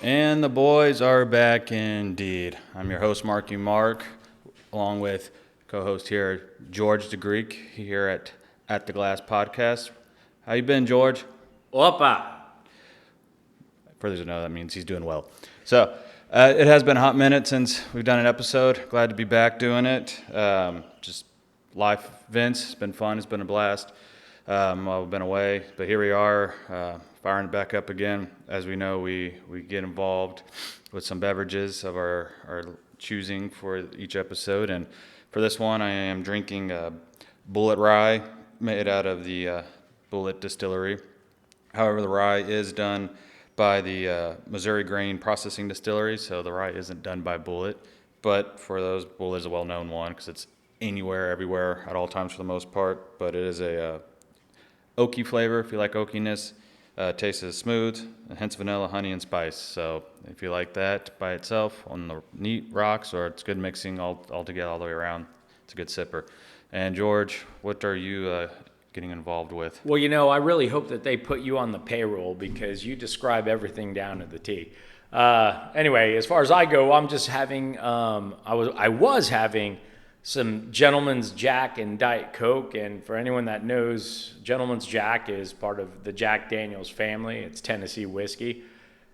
And the boys are back indeed. I'm your host, Marky Mark, along with co-host here, George the Greek, here at the Glass Podcast. How you been, George? Opa! For those who know, that means he's doing well. So, it has been a hot minute since we've done an episode. Glad to be back doing it. Just live events. It's been fun. It's been a blast. While we've been away, but here we are, firing it back up again. As we know, we get involved with some beverages of our choosing for each episode. And for this one, I am drinking Bullet Rye, made out of the Bullet Distillery. However, the rye is done by the Missouri Grain Processing Distillery, so the rye isn't done by Bullet. But for those, Bullet is a well-known one because it's anywhere, everywhere, at all times for the most part. But it is a oaky flavor, if you like oakiness. Tastes is smooth, hence vanilla, honey, and spice. So if you like that by itself on the neat rocks, or it's good mixing all together all the way around, it's a good sipper. And George, what are you getting involved with? Well, I really hope that they put you on the payroll because you describe everything down to the T. Anyway, as far as I go, I'm just having, I was having some Gentleman's Jack and Diet Coke. And for anyone that knows, Gentleman's Jack is part of the Jack Daniels family. It's Tennessee whiskey.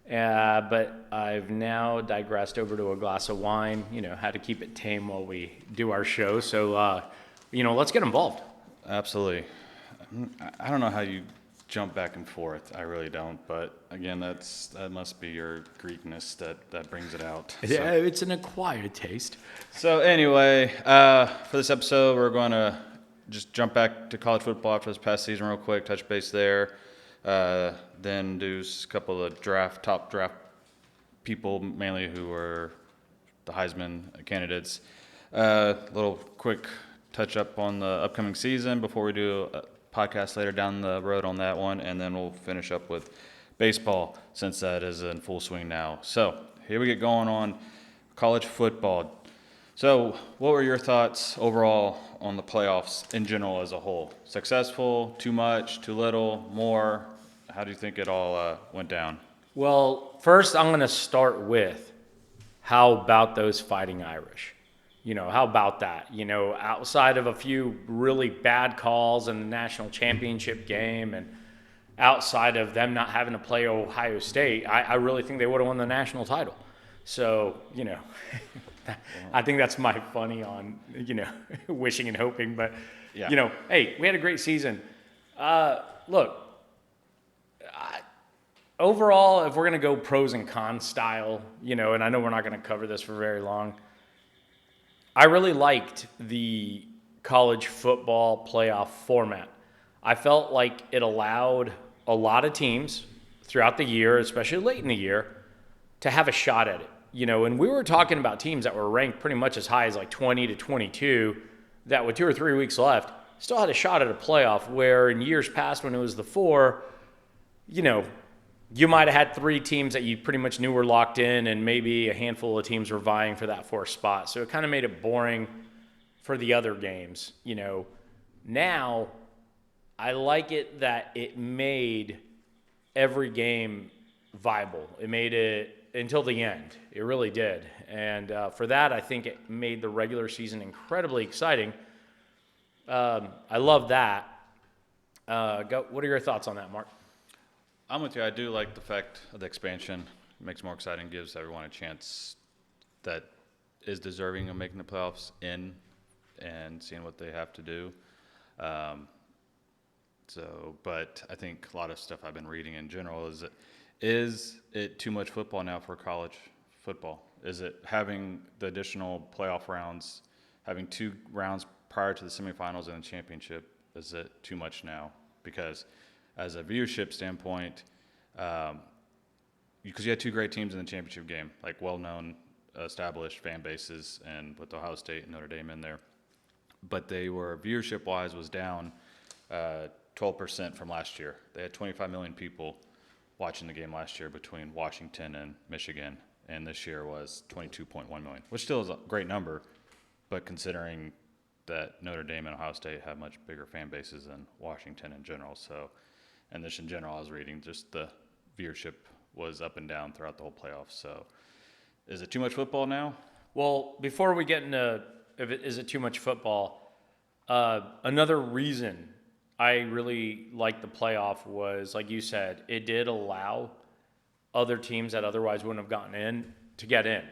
But I've now digressed over to a glass of wine, how to keep it tame while we do our show. So, let's get involved. Absolutely. I don't know how you jump back and forth. I really don't. But again, that must be your Greekness that brings it out. Yeah, it's an acquired taste. So anyway, for this episode, we're going to just jump back to college football after this past season real quick, touch base there, then do a couple of top draft people, mainly who were the Heisman candidates. Little quick touch up on the upcoming season before we do a podcast later down the road on that one, and then we'll finish up with baseball since that is in full swing now. So here we get going on college football. So what were your thoughts overall on the playoffs in general as a whole? Successful, too much, too little, more? How do you think it all went down? Well, first I'm going to start with how about those Fighting Irish? How about that? Outside of a few really bad calls in the national championship game and outside of them not having to play Ohio State, I really think they would have won the national title. So, I think that's my funny on, wishing and hoping. But, yeah. Hey, we had a great season. Look, overall, if we're going to go pros and cons style, and I know we're not going to cover this for very long, I really liked the college football playoff format. I felt like it allowed a lot of teams throughout the year, especially late in the year, to have a shot at it. And we were talking about teams that were ranked pretty much as high as like 20 to 22 that with 2 or 3 weeks left still had a shot at a playoff, where in years past when it was the 4, you might have had 3 teams that you pretty much knew were locked in, and maybe a handful of teams were vying for that 4th spot. So it kind of made it boring for the other games. Now I like it that it made every game viable. It made it until the end. It really did. And for that, I think it made the regular season incredibly exciting. I love that. What are your thoughts on that, Mark? I'm with you. I do like the fact of the expansion. It makes it more exciting, gives everyone a chance that is deserving of making the playoffs in and seeing what they have to do. But I think a lot of stuff I've been reading in general is it too much football now for college football? Is it having the additional playoff rounds, having 2 rounds prior to the semifinals and the championship, is it too much now? Because as a viewership standpoint, because you had 2 great teams in the championship game, like well-known, established fan bases, and with Ohio State and Notre Dame in there. But they were, viewership-wise, was down 12% from last year. They had 25 million people watching the game last year between Washington and Michigan, and this year was 22.1 million, which still is a great number, but considering that Notre Dame and Ohio State have much bigger fan bases than Washington in general. So, and this in general, I was reading just the viewership was up and down throughout the whole playoffs. So is it too much football now? Well, before we get into is it too much football, another reason I really liked the playoff was, like you said, it did allow other teams that otherwise wouldn't have gotten in to get in.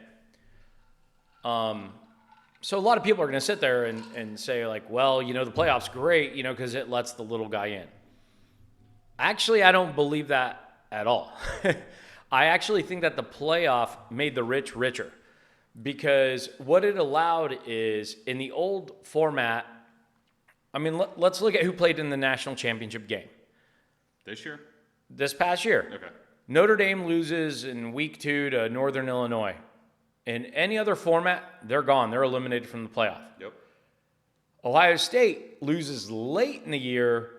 So a lot of people are going to sit there and say, like, well, the playoff's great, because it lets the little guy in. Actually, I don't believe that at all. I actually think that the playoff made the rich richer, because what it allowed is, in the old format, I mean, let's look at who played in the national championship game. This past year. Okay. Notre Dame loses in week 2 to Northern Illinois. In any other format, they're gone. They're eliminated from the playoff. Yep. Ohio State loses late in the year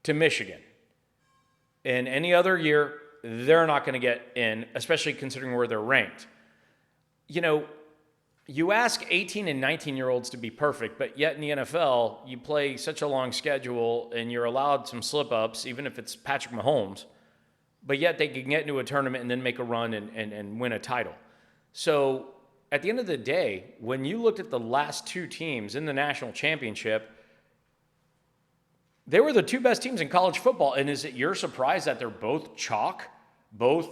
to Michigan. In any other year, they're not going to get in, especially considering where they're ranked. You ask 18 and 19-year-olds to be perfect, but yet in the NFL, you play such a long schedule and you're allowed some slip-ups, even if it's Patrick Mahomes, but yet they can get into a tournament and then make a run and win a title. So at the end of the day, when you looked at the last 2 teams in the national championship, they were the 2 best teams in college football. And is it your surprise that they're both chalk, both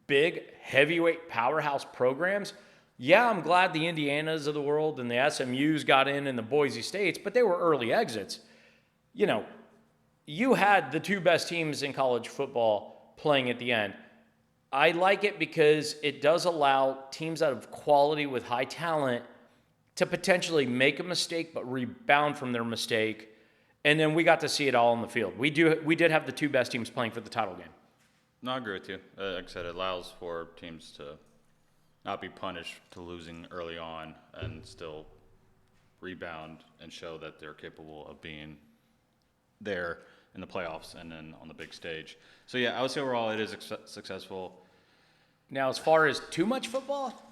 big, heavyweight powerhouse programs? Yeah, I'm glad the Indianas of the world and the SMUs got in and the Boise States, but they were early exits. You had the 2 best teams in college football playing at the end. I like it because it does allow teams out of quality with high talent to potentially make a mistake but rebound from their mistake. And then we got to see it all on the field. We did have the 2 best teams playing for the title game. No, I agree with you. Like I said, it allows for teams to not be punished to losing early on and still rebound and show that they're capable of being there in the playoffs and then on the big stage. So, yeah, I would say overall it is successful. Now, as far as too much football,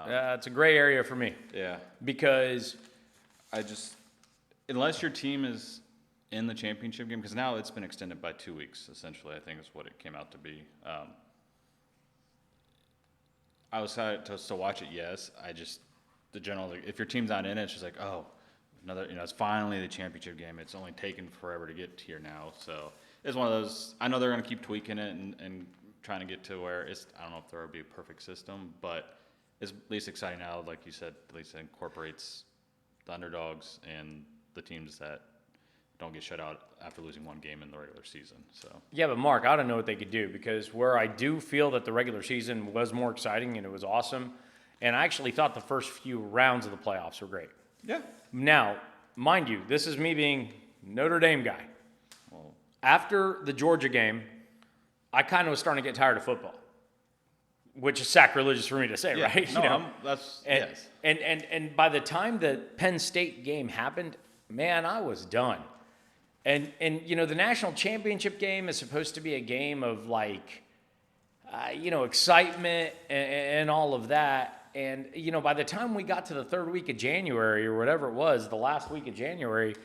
it's a gray area for me. Yeah. Because unless your team is in the championship game, because now it's been extended by 2 weeks, essentially, I think is what it came out to be. I was excited to watch it, yes. If your team's not in it, it's just like, oh, another, it's finally the championship game. It's only taken forever to get here now. So it's one of those, I know they're going to keep tweaking it and trying to get to where I don't know if there will be a perfect system, but it's at least exciting now, like you said, at least it incorporates the underdogs and the teams that don't get shut out after losing one game in the regular season. So yeah, but Mark, I don't know what they could do, because where I do feel that the regular season was more exciting and it was awesome, and I actually thought the first few rounds of the playoffs were great. Yeah. Now, mind you, this is me being Notre Dame guy. Well, after the Georgia game, I kind of was starting to get tired of football, which is sacrilegious for me to say, yeah, right? No, yes. And by the time the Penn State game happened, man, I was done. And the national championship game is supposed to be a game of excitement and all of that. And, by the time we got to the 3rd week of January or whatever it was, the last week of January,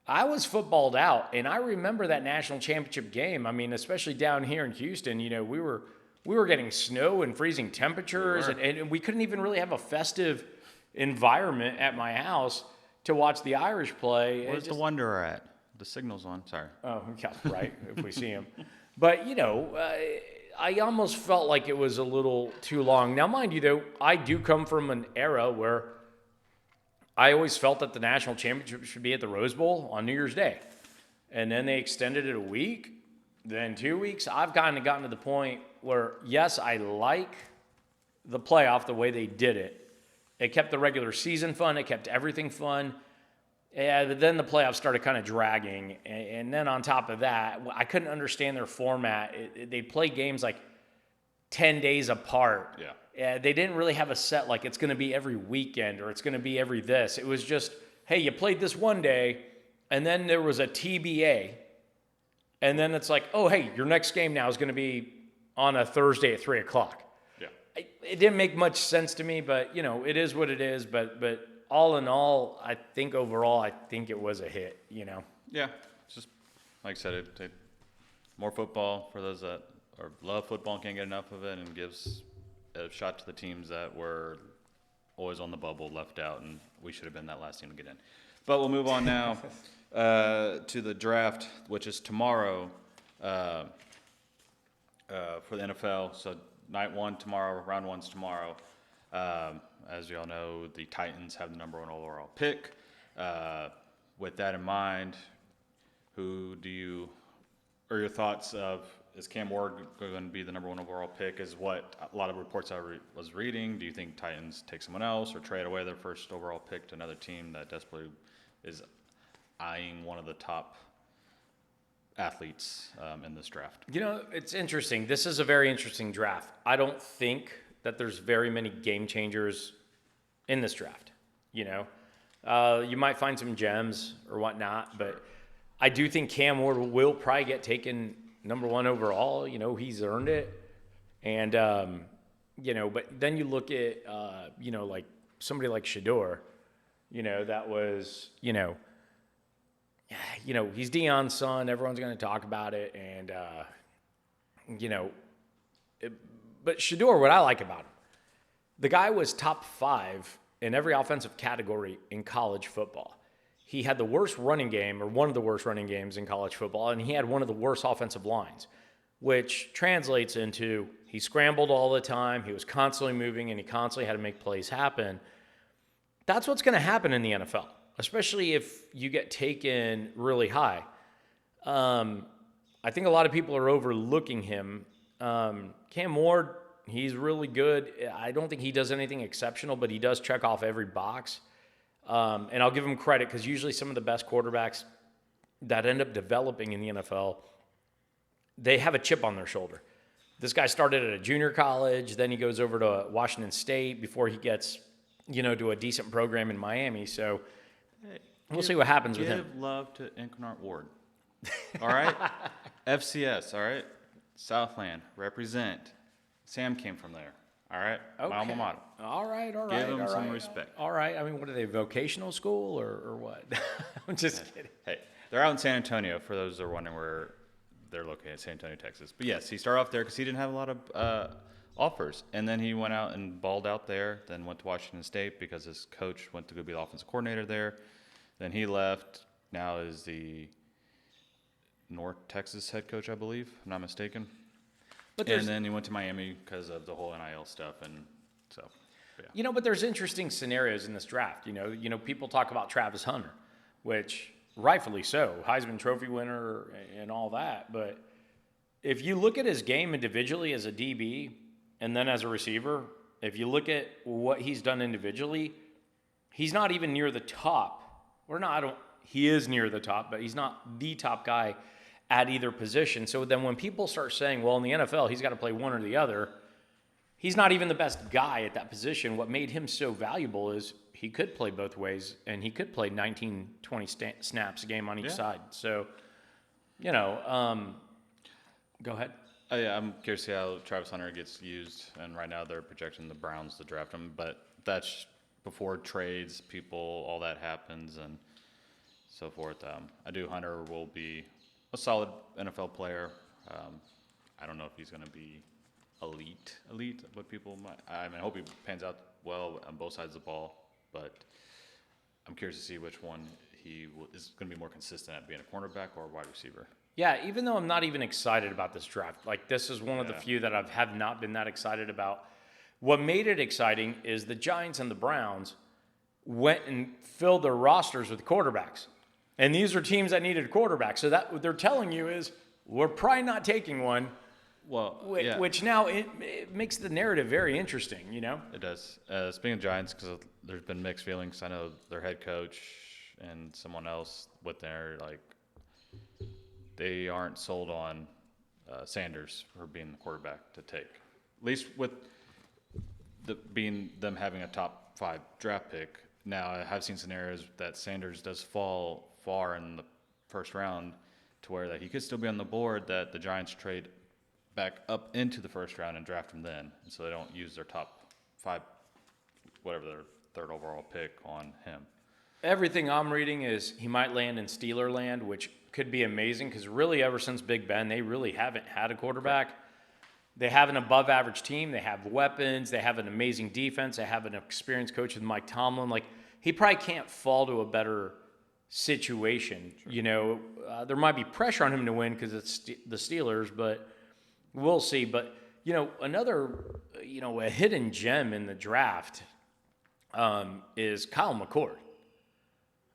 I was footballed out. And I remember that national championship game. I mean, especially down here in Houston, we were getting snow and freezing temperatures, and we couldn't even really have a festive environment at my house to watch the Irish play. Where's the Wanderer at? The signal's on. Sorry. Oh, yeah, right, if we see him. But, I almost felt like it was a little too long. Now, mind you, though, I do come from an era where I always felt that the national championship should be at the Rose Bowl on New Year's Day. And then they extended it a week, then 2 weeks. I've kind of gotten to the point where, yes, I like the playoff the way they did it. It kept the regular season fun. It kept everything fun. Yeah, but then the playoffs started kind of dragging. And then on top of that, I couldn't understand their format. They play games like 10 days apart. Yeah. They didn't really have a set like it's going to be every weekend or it's going to be every this. It was just, hey, you played this one day, and then there was a TBA. And then it's like, oh, hey, your next game now is going to be on a Thursday at 3 o'clock. Yeah. It didn't make much sense to me, but, it is what it is. But all in all, I think overall, it was a hit, Yeah. It's just, like I said, more football for those that or love football and can't get enough of it, and gives a shot to the teams that were always on the bubble, left out, and we should have been that last team to get in. But we'll move on now to the draft, which is tomorrow for the NFL. So night one tomorrow, round one's tomorrow. As you all know, the Titans have the number one overall pick. With that in mind, who do you, or your thoughts of, is Cam Ward going to be the number one overall pick, is what a lot of reports I was reading. Do you think Titans take someone else or trade away their first overall pick to another team that desperately is eyeing one of the top athletes in this draft? You know, it's interesting. This is a very interesting draft. I don't think that there's very many game changers in this draft. You know, you might find some gems or whatnot, but I do think Cam Ward will probably get taken number one overall. You know, he's earned it. And, you know, but then you look at, you know, like somebody like Shador, you know, that was, you know, he's Deion's son. Everyone's going to talk about it. And, you know, but Shador, what I like about him, the guy was top 5 in every offensive category in college football. He had the worst running game, or one of the worst running games in college football, and he had one of the worst offensive lines, which translates into he scrambled all the time, he was constantly moving, and he constantly had to make plays happen. That's what's going to happen in the NFL, especially if you get taken really high. I think a lot of people are overlooking him. Cam Ward, he's really good. I don't think he does anything exceptional, but he does check off every box. And I'll give him credit because usually some of the best quarterbacks that end up developing in the NFL, they have a chip on their shoulder. This guy started at a junior college, then he goes over to Washington State before he gets, you know, to a decent program in Miami. So we'll see what happens with him. Give love to Incarnate Ward. All right? FCS, all right? Southland, represent. Sam came from there. All right? Okay. My alma mater. All right. Give them some respect. All right. I mean, what are they, vocational school or what? I'm just kidding. Hey, they're out in San Antonio, for those that are wondering where they're located, San Antonio, Texas. But yes, he started off there because he didn't have a lot of offers. And then he went out and balled out there, then went to Washington State because his coach went to go be the offensive coordinator there. Then he left, now is the North Texas head coach, I believe, if I'm not mistaken. And then he went to Miami because of the whole NIL stuff, and so, yeah. You know, but there's interesting scenarios in this draft. You know, people talk about Travis Hunter, which rightfully so, Heisman Trophy winner and all that. But if you look at his game individually as a DB and then as a receiver, if you look at what he's done individually, he's not even near the top. He is near the top, but he's not the top guy at either position. So then when people start saying, well, in the NFL, he's got to play one or the other, he's not even the best guy at that position. What made him so valuable is he could play both ways, and he could play 19, 20 snaps a game on each side. So, you know, go ahead. Yeah, I'm curious to see how Travis Hunter gets used, and right now they're projecting the Browns to draft him, but that's before trades, people, all that happens, and so forth. I do Hunter will be a solid NFL player. I don't know if he's going to be elite, what people might. I mean, I hope he pans out well on both sides of the ball, but I'm curious to see which one is going to be more consistent at being a cornerback or a wide receiver. Yeah, even though I'm not even excited about this draft, like this is one of the few that I have not been that excited about. What made it exciting is the Giants and the Browns went and filled their rosters with quarterbacks. And these are teams that needed a quarterback. So that what they're telling you is we're probably not taking one. Well, which now it makes the narrative very interesting, you know? It does. Speaking of Giants, because there's been mixed feelings. I know their head coach and someone else with their, like, they aren't sold on Sanders for being the quarterback to take. At least with them having a top 5 draft pick. Now, I have seen scenarios that Sanders does fall far in the first round to where that he could still be on the board, that the Giants trade back up into the first round and draft him then. And so they don't use their top 5, whatever their third overall pick, on him. Everything I'm reading is he might land in Steeler land, which could be amazing because really ever since Big Ben, they really haven't had a quarterback. They have an above-average team. They have weapons. They have an amazing defense. They have an experienced coach with Mike Tomlin. Like, he probably can't fall to a better situation. Sure. There might be pressure on him to win because it's the Steelers, but we'll see. But, another, a hidden gem in the draft is Kyle McCord.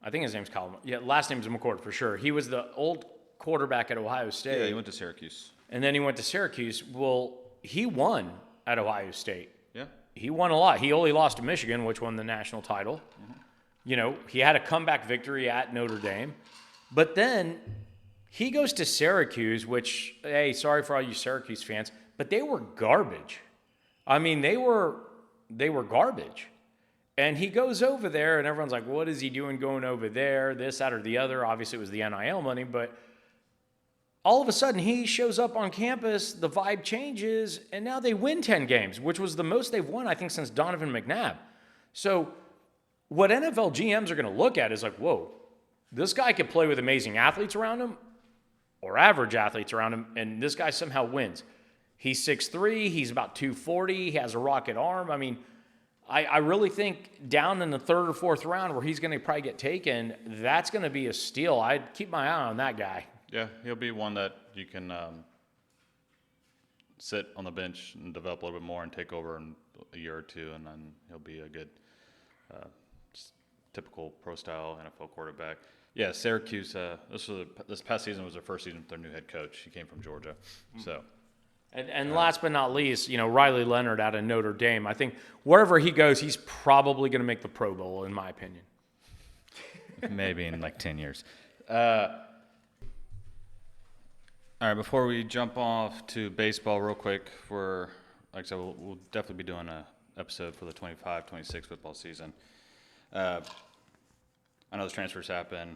I think his name's Kyle. Yeah, last name's McCord for sure. He was the old quarterback at Ohio State. Yeah, he went to Syracuse. And then he went to Syracuse. Well, he won at Ohio State. Yeah. He won a lot. He only lost to Michigan, which won the national title. Mm-hmm. He had a comeback victory at Notre Dame. But then he goes to Syracuse, which, hey, sorry for all you Syracuse fans, but they were garbage. I mean, they were garbage. And he goes over there, and everyone's like, what is he doing going over there? This, that, or the other. Obviously, it was the NIL money, but all of a sudden, he shows up on campus, the vibe changes, and now they win 10 games, which was the most they've won, I think, since Donovan McNabb. So what NFL GMs are going to look at is like, whoa, this guy could play with amazing athletes around him or average athletes around him, and this guy somehow wins. He's 6'3", he's about 240, he has a rocket arm. I mean, I really think down in the third or fourth round where he's going to probably get taken, that's going to be a steal. I'd keep my eye on that guy. Yeah, he'll be one that you can sit on the bench and develop a little bit more and take over in a year or two, and then he'll be a good, typical pro-style NFL quarterback. Yeah, Syracuse, this past season was their first season with their new head coach. He came from Georgia, so. And last but not least, Riley Leonard out of Notre Dame. I think wherever he goes, he's probably going to make the Pro Bowl, in my opinion. Maybe in like 10 years. All right, before we jump off to baseball real quick, like I said, we'll definitely be doing an episode for the 25-26 football season. I know the transfers happen.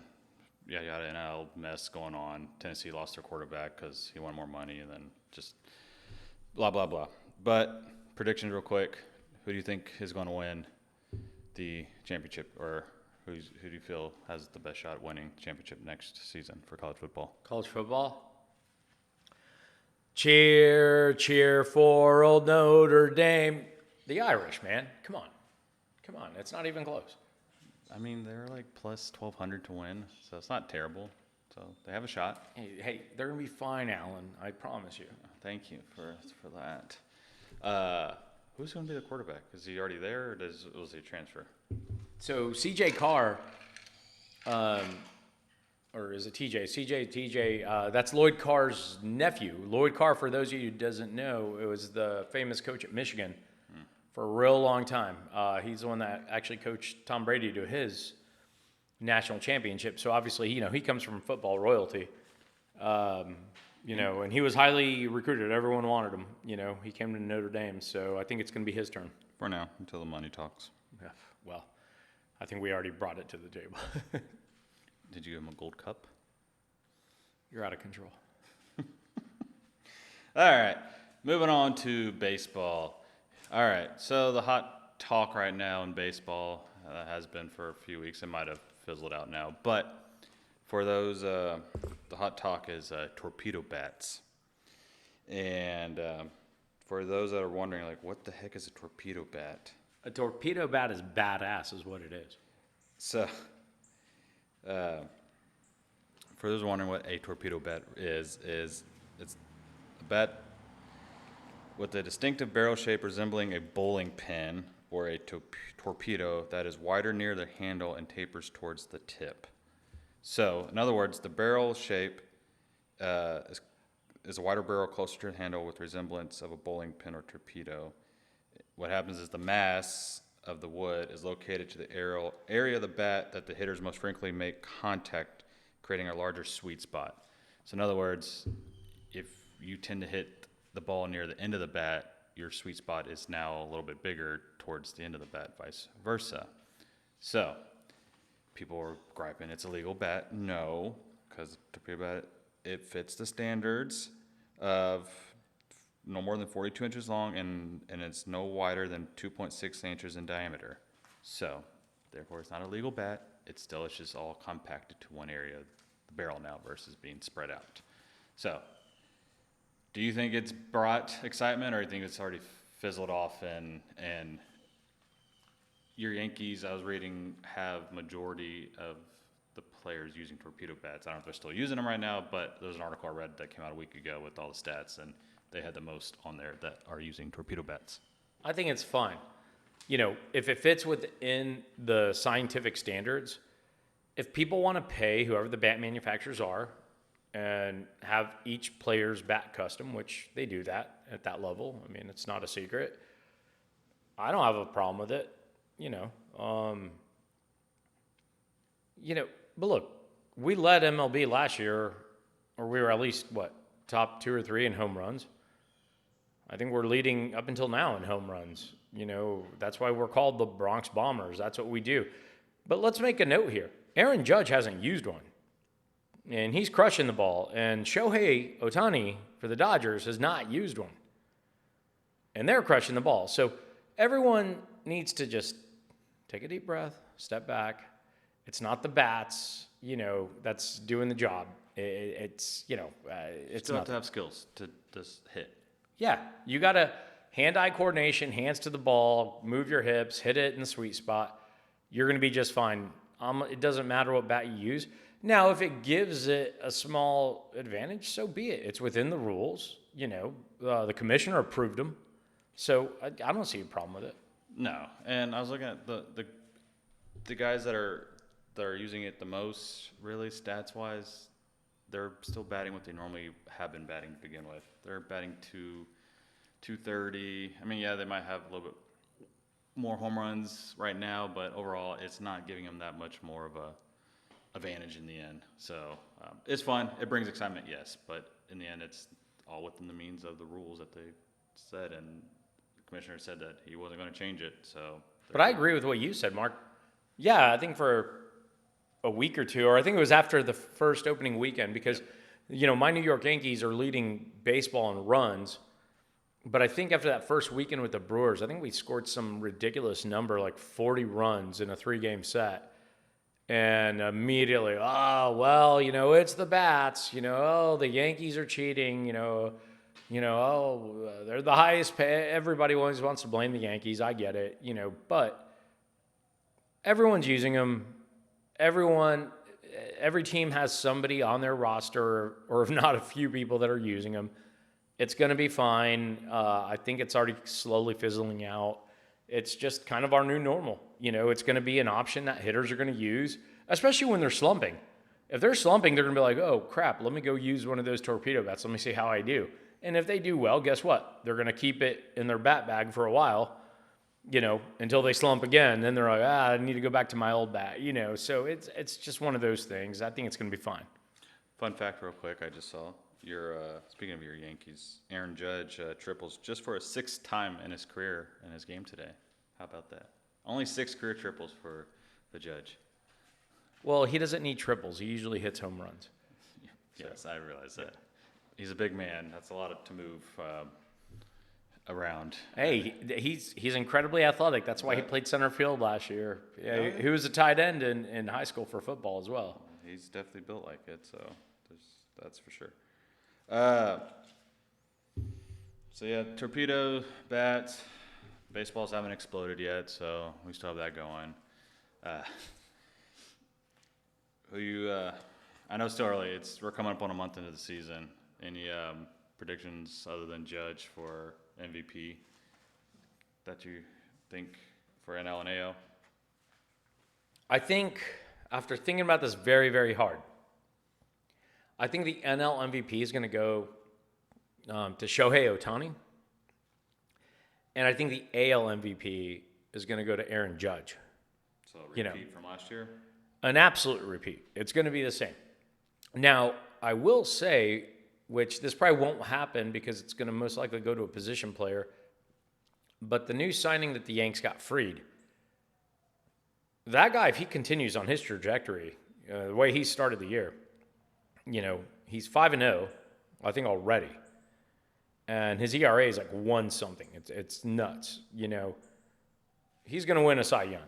Yeah, you got an NL mess going on. Tennessee lost their quarterback because he wanted more money, and then just blah, blah, blah. But predictions real quick. Who do you think is going to win the championship, or who do you feel has the best shot at winning the championship next season for college football? College football? Cheer, cheer for old Notre Dame. The Irish, man. Come on. It's not even close. I mean, they're like plus 1,200 to win, so it's not terrible. So they have a shot. Hey, they're going to be fine, Alan. I promise you. Thank you for that. Who's going to be the quarterback? Is he already there, or was he a transfer? So CJ Carr, or is it TJ? TJ, that's Lloyd Carr's nephew. Lloyd Carr, for those of you who doesn't know, it was the famous coach at Michigan for a real long time. He's the one that actually coached Tom Brady to his national championship. So obviously, he comes from football royalty. And he was highly recruited. Everyone wanted him. He came to Notre Dame. So I think it's going to be his turn. For now, until the money talks. Yeah, well, I think we already brought it to the table. Did you give him a gold cup? You're out of control. All right, moving on to baseball. All right, so the hot talk right now in baseball has been for a few weeks. It might have fizzled out now, but for those, the hot talk is torpedo bats. And for those that are wondering, like, what the heck is a torpedo bat? A torpedo bat is badass, is what it is. So, for those wondering what a torpedo bat is it's a bat with a distinctive barrel shape resembling a bowling pin or a torpedo that is wider near the handle and tapers towards the tip. So, in other words, the barrel shape is a wider barrel closer to the handle with resemblance of a bowling pin or torpedo. What happens is the mass of the wood is located to the area of the bat that the hitters most frequently make contact, creating a larger sweet spot. So in other words, if you tend to hit the ball near the end of the bat, your sweet spot is now a little bit bigger towards the end of the bat, vice versa. So people are griping, it's a legal bat. No, because torpedo bat, it fits the standards of no more than 42 inches long, and it's no wider than 2.6 inches in diameter. So, therefore, it's not a legal bat. It's just all compacted to one area of the barrel now versus being spread out. So, Do you think it's brought excitement, or do you think it's already fizzled off? And your Yankees, I was reading, have majority of the players using torpedo bats. I don't know if they're still using them right now, but there was an article I read that came out a week ago with all the stats, and they had the most on there that are using torpedo bats. I think it's fine. If it fits within the scientific standards, if people want to pay whoever the bat manufacturers are and have each player's bat custom, which they do that at that level, I mean, it's not a secret. I don't have a problem with it, But look, we led MLB last year, or we were at least, top 2 or 3 in home runs. I think we're leading up until now in home runs. That's why we're called the Bronx Bombers. That's what we do. But let's make a note here. Aaron Judge hasn't used one, and he's crushing the ball. And Shohei Ohtani for the Dodgers has not used one, and they're crushing the ball. So everyone needs to just take a deep breath, step back. It's not the bats, that's doing the job. It's Still have to have skills to just hit. Yeah, you got to hand-eye coordination, hands to the ball, move your hips, hit it in the sweet spot. You're going to be just fine. It doesn't matter what bat you use. Now, if it gives it a small advantage, so be it. It's within the rules. The commissioner approved them. So I don't see a problem with it. No, and I was looking at the guys that are using it the most, really stats-wise, they're still batting what they normally have been batting to begin with. They're batting 230. I mean, yeah, they might have a little bit more home runs right now, but overall, it's not giving them that much more of a advantage in the end. So it's fun. It brings excitement, yes, but in the end, it's all within the means of the rules that they said, and the commissioner said that he wasn't going to change it. So, but I agree with what you said, Mark. Yeah, I think for a week or two, or I think it was after the first opening weekend, because my New York Yankees are leading baseball in runs. But I think after that first weekend with the Brewers, I think we scored some ridiculous number, like 40 runs in a 3-game set. And immediately, it's the bats, the Yankees are cheating, they're the highest pay. Everybody always wants to blame the Yankees. I get it, but everyone's using them. Every team has somebody on their roster, or if not a few people that are using them. It's going to be fine. I think it's already slowly fizzling out. It's just kind of our new normal. It's going to be an option that hitters are going to use, especially when they're slumping. If they're slumping, they're going to be like, oh, crap, let me go use one of those torpedo bats. Let me see how I do. And if they do well, guess what? They're going to keep it in their bat bag for a while, until they slump again. Then they're like, I need to go back to my old bat, So it's just one of those things. I think it's going to be fine. Fun fact real quick, I just saw. Speaking of your Yankees, Aaron Judge triples just for a 6th time in his career in his game today. How about that? Only 6 career triples for the Judge. Well, he doesn't need triples. He usually hits home runs. Yes, I realize that. He's a big man. That's a lot to move around. Hey, he's incredibly athletic. That's why he played center field last year. Yeah, he was a tight end in high school for football as well. He's definitely built like it, so that's for sure. Torpedo bats. Baseballs haven't exploded yet, so we still have that going. I know it's still early. We're coming up on a month into the season. Any predictions other than Judge for MVP that you think for NL and AL? I think after thinking about this very, very hard, I think the NL MVP is going to go to Shohei Ohtani. And I think the AL MVP is going to go to Aaron Judge. So repeat from last year? An absolute repeat. It's going to be the same. Now, I will say, which this probably won't happen because it's going to most likely go to a position player, but the new signing that the Yanks got freed, that guy, if he continues on his trajectory, the way he started the year, he's 5-0, I think already. And his ERA is like 1 something. It's nuts. He's going to win a Cy Young.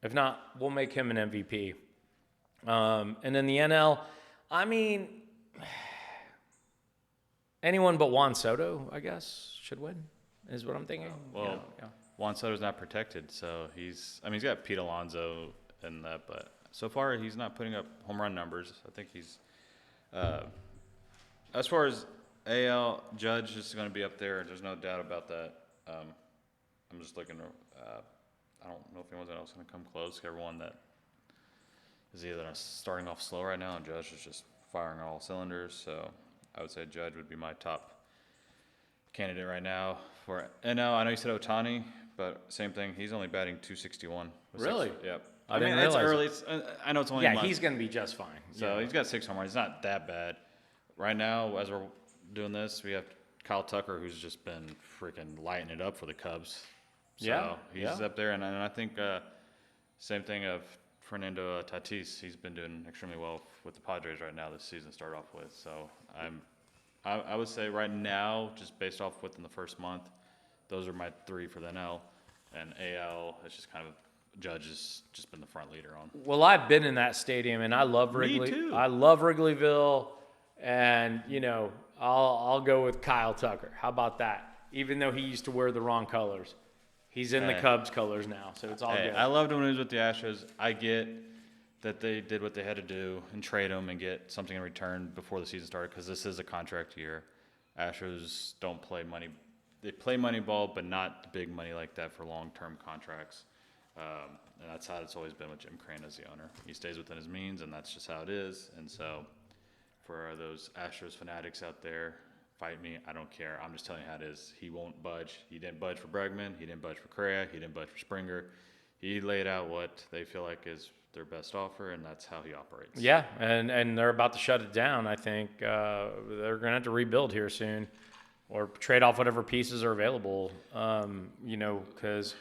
If not, we'll make him an MVP. And then the NL, I mean, Anyone but Juan Soto, I guess, should win, is what I'm thinking. Well, Yeah. Juan Soto's not protected, so he's got Pete Alonso and that, but so far he's not putting up home run numbers. I think he's, as far as AL, Judge is going to be up there. There's no doubt about that. I'm just looking. I don't know if anyone's else going to come close. Everyone that is either starting off slow right now, and Judge is just firing all cylinders. So I would say Judge would be my top candidate right now for NL. I know you said Ohtani, but same thing. He's only batting .261. Really? Yep. I didn't realize it's early. I know it's only a month. he's going to be just fine. So he's got 6 home runs. It's not that bad. Right now, as we're doing this, we have Kyle Tucker, who's just been freaking lighting it up for the Cubs. So he's up there, and I think same thing of Fernando Tatis. He's been doing extremely well with the Padres right now this season. Start off with, so I would say right now, just based off within the first month, those are my 3 for the NL, and AL. It's just kind of Judge has just been the front leader on. Well, I've been in that stadium, and I love Wrigley. Me too. I love Wrigleyville, and I'll go with Kyle Tucker. How about that? Even though he used to wear the wrong colors, he's in the Cubs colors now, so it's all good. I loved when he was with the Astros. I get that they did what they had to do and trade him and get something in return before the season started, because this is a contract year. Astros don't play money. They play money ball, but not big money like that for long-term contracts. And that's how it's always been with Jim Crane as the owner. He stays within his means, and that's just how it is. And so for those Astros fanatics out there, fight me. I don't care. I'm just telling you how it is. He won't budge. He didn't budge for Bregman. He didn't budge for Correa. He didn't budge for Springer. He laid out what they feel like is their best offer, and that's how he operates. Yeah, and they're about to shut it down. I think they're going to have to rebuild here soon, or trade off whatever pieces are available. Because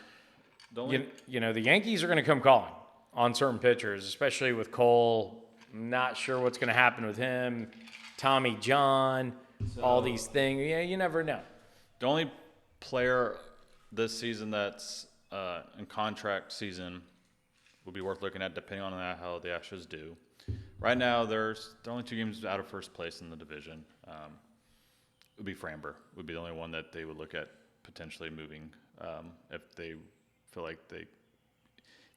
the Yankees are going to come calling on certain pitchers, especially with Cole. I'm not sure what's going to happen with him. Tommy John, all these things. Yeah, you never know. The only player this season that's in contract season would be worth looking at, depending on how the Astros do. Right now, they're only 2 games out of first place in the division. Would be Framber. Would be the only one that they would look at potentially moving if they feel like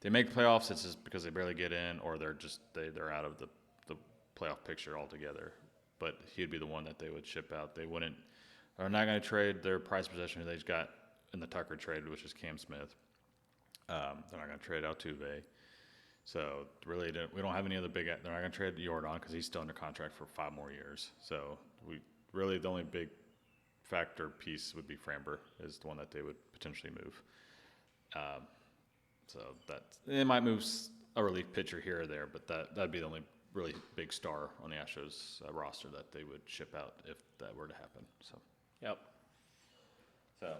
they make playoffs. It's just because they barely get in, or they're out of the playoff picture altogether. But he'd be the one that they would ship out. They wouldn't. Are not going to trade their prize possession who they just got in the Tucker trade, which is Cam Smith. They're not going to trade Altuve. So really, we don't have any other big. They're not going to trade Jordan because he's still under contract for 5 more years. So the only big factor piece would be Framber is the one that they would potentially move. So they might move a relief pitcher here or there, but that'd be the only really big star on the Astros roster that they would ship out if that were to happen. So. Yep. So,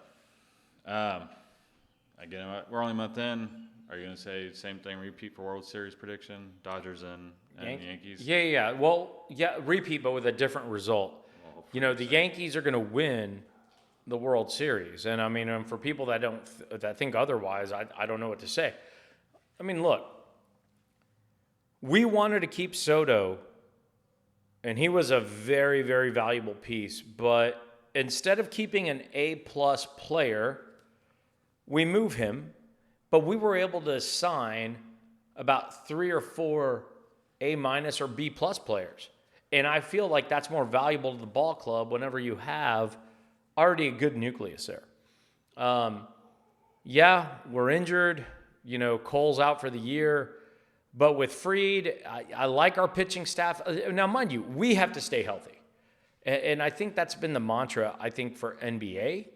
again, we're only a month in. Are you going to say same thing, repeat for World Series prediction, Dodgers and Yankees? Yeah. Well, yeah, repeat, but with a different result. Well, the Yankees are going to win the World Series. And, I mean, for people that that think otherwise, I don't know what to say. I mean, look, we wanted to keep Soto, and he was a very, very valuable piece. But instead of keeping an A-plus player, we move him. But we were able to sign about 3 or 4 A- or B-plus players. And I feel like that's more valuable to the ball club whenever you have already a good nucleus there. We're injured. Cole's out for the year. But with Fried, I like our pitching staff. Now, mind you, we have to stay healthy. And I think that's been the mantra, I think, for NBA,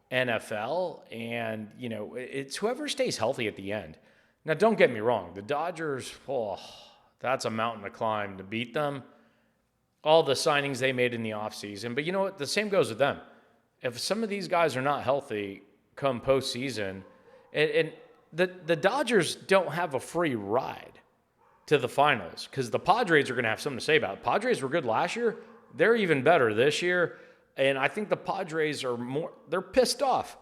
NFL, and, it's whoever stays healthy at the end. Now, don't get me wrong. The Dodgers, that's a mountain to climb to beat them. All the signings they made in the offseason. But you know what? The same goes with them. If some of these guys are not healthy come postseason, and the Dodgers don't have a free ride to the finals because the Padres are going to have something to say about it. Padres were good last year. They're even better this year. And I think the Padres they're pissed off.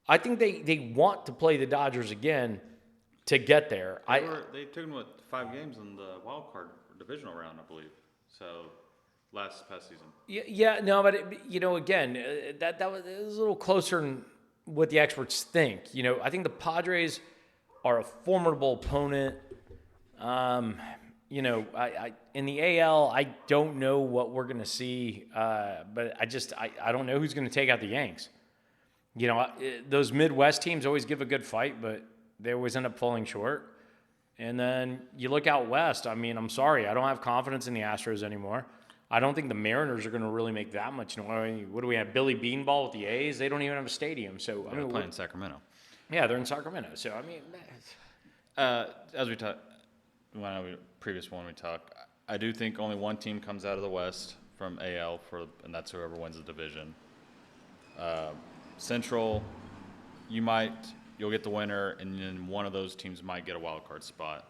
I think they want to play the Dodgers again to get there. They took them, 5 games in the wild card divisional round, I believe. So past season. Yeah, no, but again, that was, it was a little closer than what the experts think. I think the Padres are a formidable opponent. I in the AL, I don't know what we're going to see, but I don't know who's going to take out the Yanks. Those Midwest teams always give a good fight, but they always end up falling short. And then you look out west. I mean, I'm sorry, I don't have confidence in the Astros anymore. I don't think the Mariners are going to really make that much noise. What do we have? Billy Beanball with the A's? They don't even have a stadium. So They're playing in Sacramento. Yeah, they're in Sacramento. So I mean, as we talked, previous one we talked, I do think only one team comes out of the West from AL and that's whoever wins the division. Central, you'll get the winner, and then one of those teams might get a wild card spot.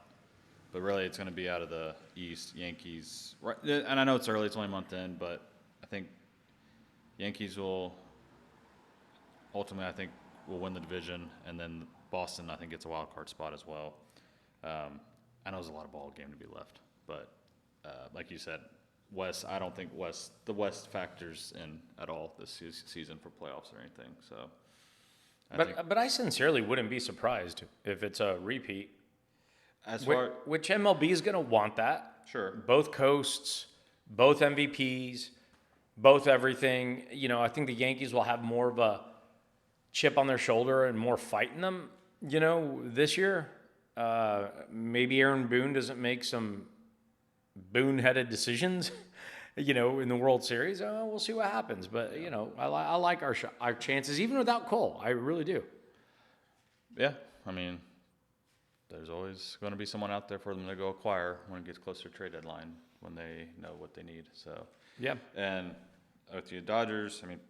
But really, it's going to be out of the East. Yankees, right? And I know it's early; it's only a month in, but I think Yankees will ultimately, will win the division, and then Boston, I think, gets a wild card spot as well. I know there's a lot of ball game to be left, but like you said, West. I don't think the West factors in at all this season for playoffs or anything. So, but I sincerely wouldn't be surprised if it's a repeat. Which MLB is going to want that. Sure. Both coasts, both MVPs, both everything. I think the Yankees will have more of a chip on their shoulder and more fight in them, this year. Maybe Aaron Boone doesn't make some Boone-headed decisions, in the World Series. We'll see what happens. But, I like our chances, even without Cole. I really do. Yeah, I mean, there's always going to be someone out there for them to go acquire when it gets closer to trade deadline, when they know what they need. So yeah. And with the Dodgers, I mean,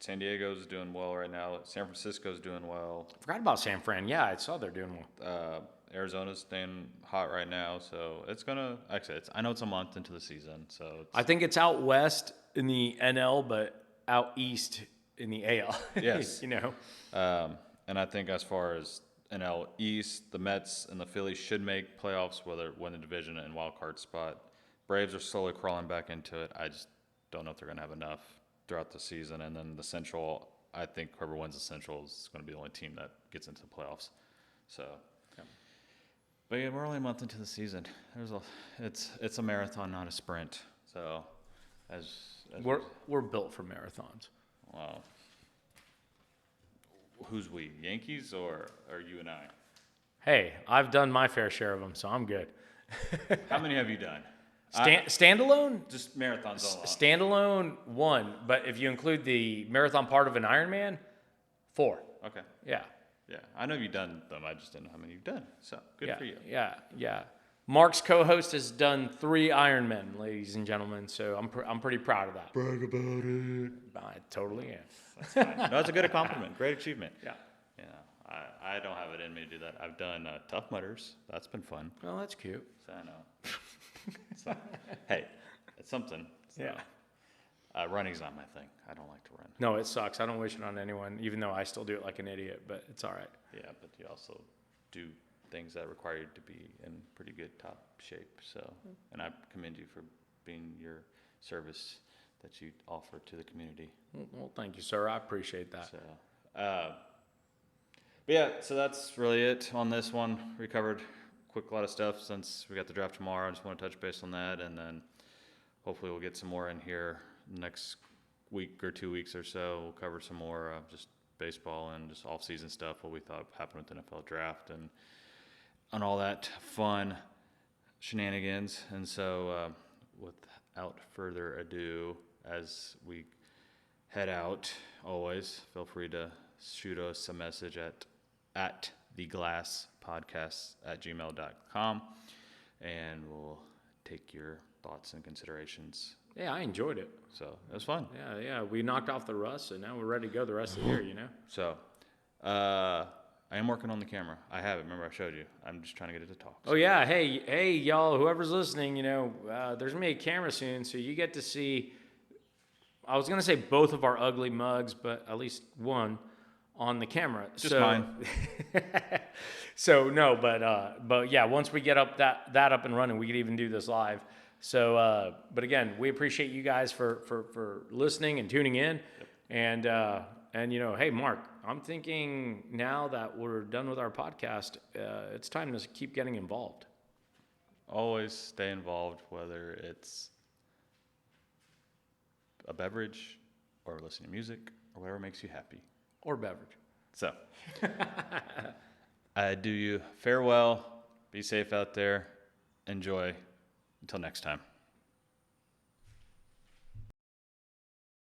San Diego's doing well right now. San Francisco's doing well. Forgot about San Fran. Yeah, I saw they're doing well. Arizona's staying hot right now, so it's gonna. Actually, I know it's a month into the season, so I think it's out west in the NL, but out east in the AL. Yes. And I think as far as NL East, the Mets and the Phillies should make playoffs, whether win the division and wild card spot. Braves are slowly crawling back into it. I just don't know if they're going to have enough throughout the season. And then the Central, I think whoever wins the Central is going to be the only team that gets into the playoffs. So, yeah. But yeah, we're only a month into the season. It's a marathon, not a sprint. So, we're built for marathons. Wow. Who's we? Yankees or you and I? Hey, I've done my fair share of them, so I'm good. How many have you done? Standalone? Just marathons all Standalone, 1. But if you include the marathon part of an Ironman, 4. Okay. Yeah. Yeah. I know you've done them. I just didn't know how many you've done. So good for you. Yeah. Mark's co-host has done 3 Ironmen, ladies and gentlemen. So I'm pretty proud of that. Brag about it. I totally am. That's fine. No, that's a good accomplishment. Great achievement. Yeah. I don't have it in me to do that. I've done Tough Mudders. That's been fun. Well, that's cute. So I know. So, hey, it's something. So, yeah. Running's not my thing. I don't like to run. No, it sucks. I don't wish it on anyone, even though I still do it like an idiot, but it's all right. Yeah, but you also do things that require you to be in pretty good top shape. So, and I commend you for being your service that you offer to the community. Well, thank you, sir. I appreciate that. So, but yeah, so that's really it on this one. We covered a lot of stuff since we got the draft tomorrow. I just want to touch base on that, and then hopefully we'll get some more in here next week or 2 weeks or so. We'll cover some more just baseball and just off-season stuff, what we thought happened with the NFL draft and all that fun shenanigans. And so without further ado, as we head out, always feel free to shoot us a message at theglasspodcast@gmail.com, and we'll take your thoughts and considerations. Yeah, I enjoyed it. So it was fun. Yeah. We knocked off the rust, and now we're ready to go the rest of the year, So I am working on the camera. I have it. Remember, I showed you. I'm just trying to get it to talk. So. Oh, yeah. Hey, y'all, whoever's listening, there's going to be a camera soon, so you get to see, I was going to say both of our ugly mugs, but at least one on the camera. Just mine. So, no, but yeah, once we get that up and running, we could even do this live. So, but again, we appreciate you guys for listening and tuning in. And hey, Mark, I'm thinking now that we're done with our podcast, it's time to keep getting involved. Always stay involved, whether it's a beverage or listening to music or whatever makes you happy. Or beverage. So, I do you farewell. Be safe out there. Enjoy. Until next time.